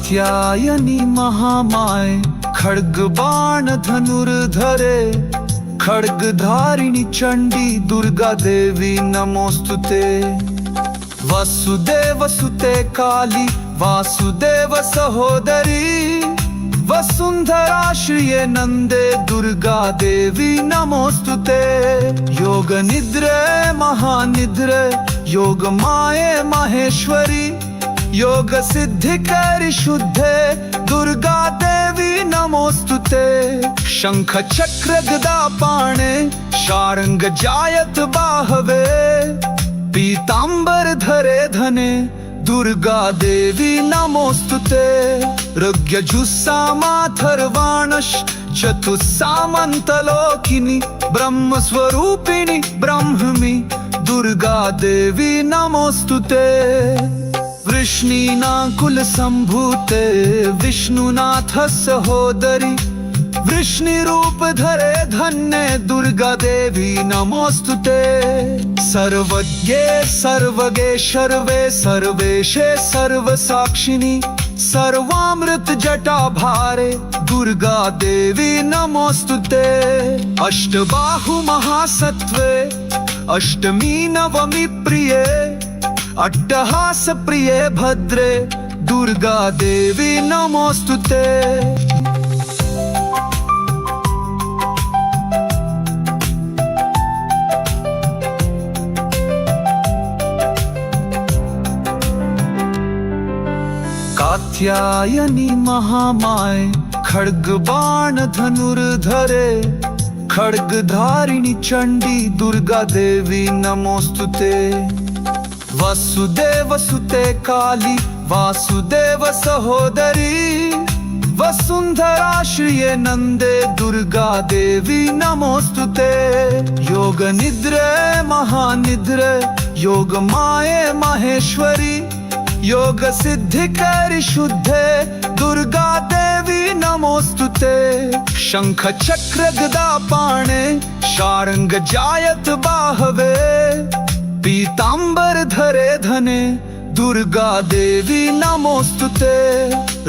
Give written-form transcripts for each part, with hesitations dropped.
कात्यायनी महामाय खड्ग बाण धनुर्धरे खड्गधारिणी चंडी दुर्गा देवी नमोस्तुते। वसुदेव सुते काली वासुदेव सहोदरी वसुंधरा श्रिये नंदे दुर्गा देवी नमोस्तुते। योग निद्रे महानिद्रे योग माये माहेश्वरी योग सिद्धिकरि शुद्धे दुर्गा देवी नमोस्तुते। शंख चक्र गदा पाणे शारंग जायत बाहवे पीतांबर धरे धने दुर्गा देवी नमोस्तुते। ऋग्यजुस्सामाथर्वाणश चतुस्सामन्तलोकिनी ब्रह्मस्वरूपिणी ब्रह्ममि दुर्गा देवी नमोस्तुते। वृष्णीना कुल संभूते विष्णुनाथ सहोदरी वृष्णि रूप धरे धन्य दुर्गा देवी नमोस्तुते। सर्वज्ञे सर्वगे सर्वे सर्वेशे सर्वसाक्षिणी सर्वामृत जटा भारे दुर्गा देवी नमोस्तुते। अष्टबाहु महासत्वे अष्टमी नवमी प्रिये अट्टहास प्रिये भद्रे दुर्गा देवी नमोस्तुते। कात्यायनी महामाय खड्ग बाण धनुर्धरे खड्गधारिणी चंडी दुर्गा देवी नमोस्तुते। वसुदेव सुते काली वासुदेव सहोदरी वसुंधरा श्रिये नंदे दुर्गा देवी नमोस्तुते। योग निद्रे महानिद्रे योग माये माहेश्वरी योग सिद्धिकरि शुद्धे दुर्गा देवी नमोस्तुते। शंख चक्र गदा पाणे शारंग जायत बाहवे पीतांबर धरे धने दुर्गा देवी नमोस्तुते।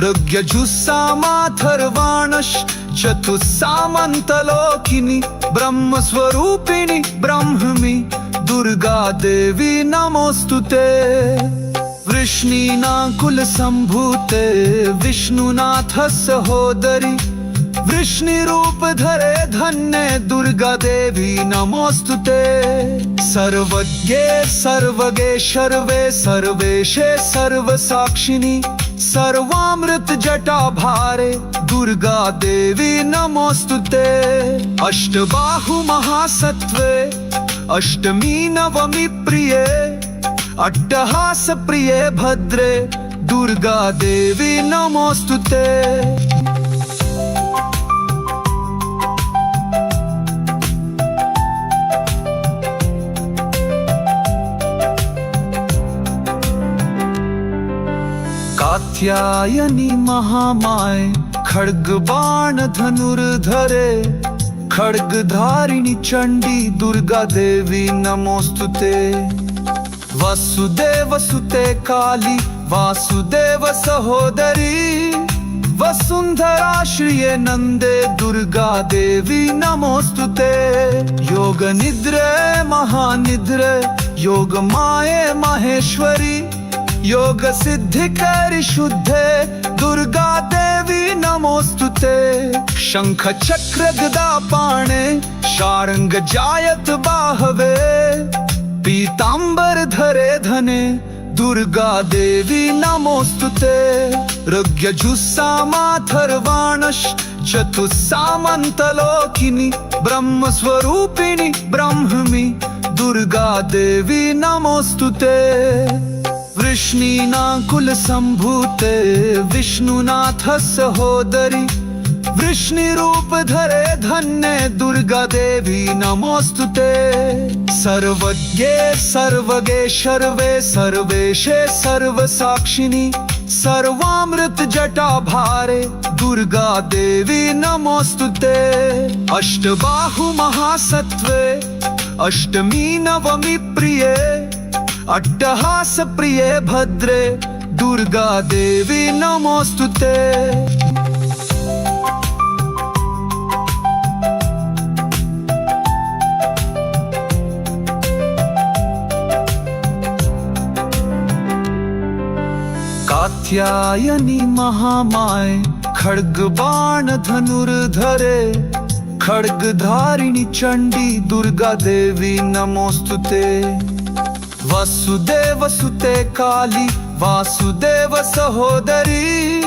ऋग्यजुस्सामाथर्वाणश चतुस्सामन्तलोकिनी ब्रह्मस्वरूपिणी ब्रह्ममि दुर्गा देवी नमोस्तुते। वृष्णीना कुल संभूते विष्णुनाथ सहोदरी वृष्णि रूप धरे धन्य दुर्गा देवी नमोस्तुते। सर्वज्ञे सर्वगे सर्वे सर्वेशे सर्वसाक्षिणी सर्वामृत जटा भारे दुर्गा देवी नमोस्तुते। अष्टबाहु महासत्वे अष्टमी नवमी प्रिये अट्टहास प्रिये भद्रे दुर्गा देवी नमोस्तुते। कात्यायनी महामाय खड्ग बाण धनुर्धरे खड्गधारिणी चंडी दुर्गा देवी नमोस्तुते। वसुदेव सुते काली वासुदेव सहोदरी वसुंधरा श्रिये नंदे दुर्गा देवी नमोस्तुते। योग निद्रे महानिद्रे योग माये माहेश्वरी योग सिद्धिकरि शुद्धे दुर्गा देवी नमोस्तुते। शंख चक्र गदा पाणे शारंग जायत बाहवे पीतांबर धरे धने दुर्गा देवी नमोस्तुते। ऋग्यजुस्सामाथर्वाणश चतुस्सामन्तलोकिनी ब्रह्मस्वरूपिणी ब्रह्ममि दुर्गा देवी नमोस्तुते। वृष्णीना कुल संभूते विष्णुनाथ सहोदरी वृष्णि रूप धरे धन्य दुर्गा देवी नमोस्तुते। सर्वज्ञे सर्वगे सर्वे सर्वेशे सर्वसाक्षिणी सर्वामृत जटा भारे दुर्गा देवी नमोस्तुते। अष्टबाहु महासत्वे अष्टमी नवमी प्रिये अट्टहास प्रिये भद्रे दुर्गा देवी नमोस्तुते। कात्यायनी महामाय खड्ग बाण धनुर्धरे, खड्गधारिणी चंडी दुर्गा देवी नमोस्तुते। वसुदेव सुते काली वासुदेव सहोदरी,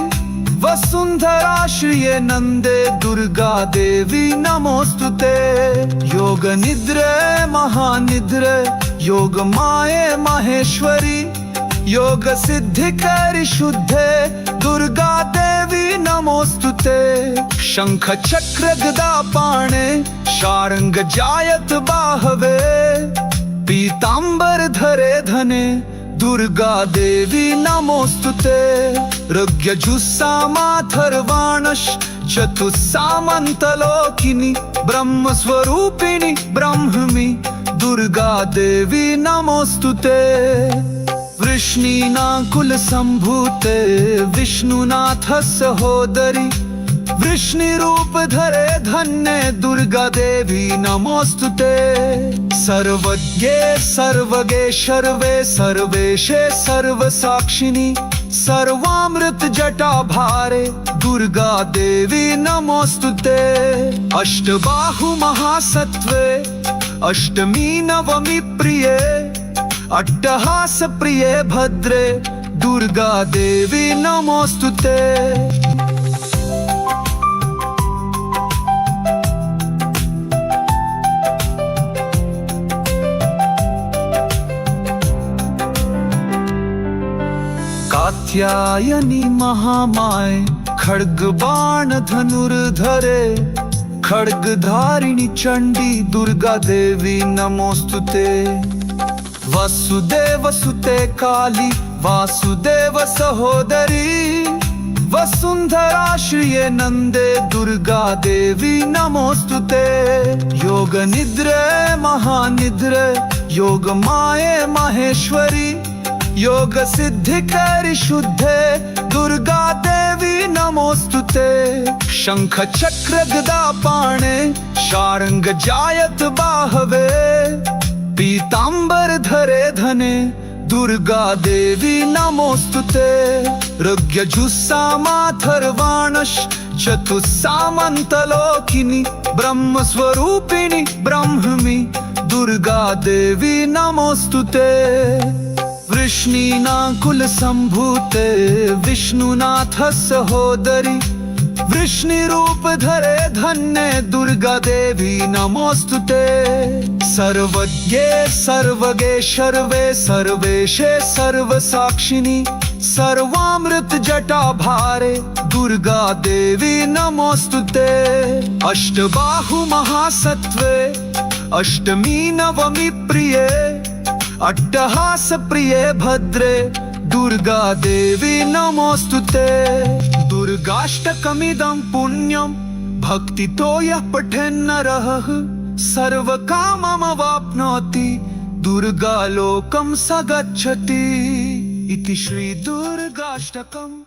वसुंधरा श्रिये नंदे दुर्गा देवी नमोस्तुते। योग निद्रे महानिद्रे योग माये माहेश्वरी, योग सिद्धिकरि शुद्धे दुर्गा देवी नमोस्तुते। शंख चक्र गदा पाणे शारंग जायत बाहवे, पीतांबर धरे धने दुर्गा देवी नमोस्तुते। ऋग्यजुस्सामाथर्वाणश चतुस्सामन्तलोकिनी, ब्रह्मस्वरूपिणी ब्रह्ममि दुर्गा देवी नमोस्तुते। वृष्णीना कुल संभूते विष्णुनाथ सहोदरी, वृष्णिरूप धरे धन्य दुर्गा देवी नमोस्तुते। सर्वज्ञे सर्वगे शर्वे सर्वेशे सर्वसाक्षिणी, सर्वामृत जटा भारे दुर्गा देवी नमोस्तुते। अष्टबाहु महासत्वे अष्टमी नवमी प्रिये, अट्टहास प्रिये भद्रे दुर्गा देवी नमोस्तुते। कात्यायनी महामाय खड्ग बाण धनुर्धरे, खड्गधारिणी चंडी दुर्गा देवी नमोस्तुते। वसुदेव सुते काली वासुदेव सहोदरी, वसुंधरा श्रिये नंदे दुर्गा देवी नमोस्तुते। योग निद्रे महानिद्रे योग माये माहेश्वरी, योग सिद्धिकरि शुद्धे दुर्गा देवी नमोस्तुते। शंख चक्र गदा पाणे शारंग जायत बाहवे, पीतांबर धरे धने दुर्गा देवी नमोस्तुते। ऋग्यजुस्सामाथर्वाणश चतुस्सामन्तलोकिनी, ब्रह्मस्वरूपिणी ब्रह्ममि दुर्गा देवी नमोस्तुते। वृष्णीना कुल संभूते विष्णुनाथ सहोदरी, वृष्णिरूप धरे धन्य दुर्गा देवी नमोस्तुते। सर्वज्ञे सर्वगे शर्वे सर्वेशे सर्वसाक्षिणी, सर्वामृत जटा भारे दुर्गा देवी नमोस्तुते। अष्टबाहु महासत्वे अष्टमी नवमी प्रिये, अट्टहास प्रिये भद्रे दुर्गा देवी नमोस्तुते। दुर्गाष्टकमिदं पुण्यं भक्तितो यः पठेन्नरः, सर्वकाममवाप्नोति दुर्गा लोकं स गच्छति। इति श्री दुर्गाष्टकम्।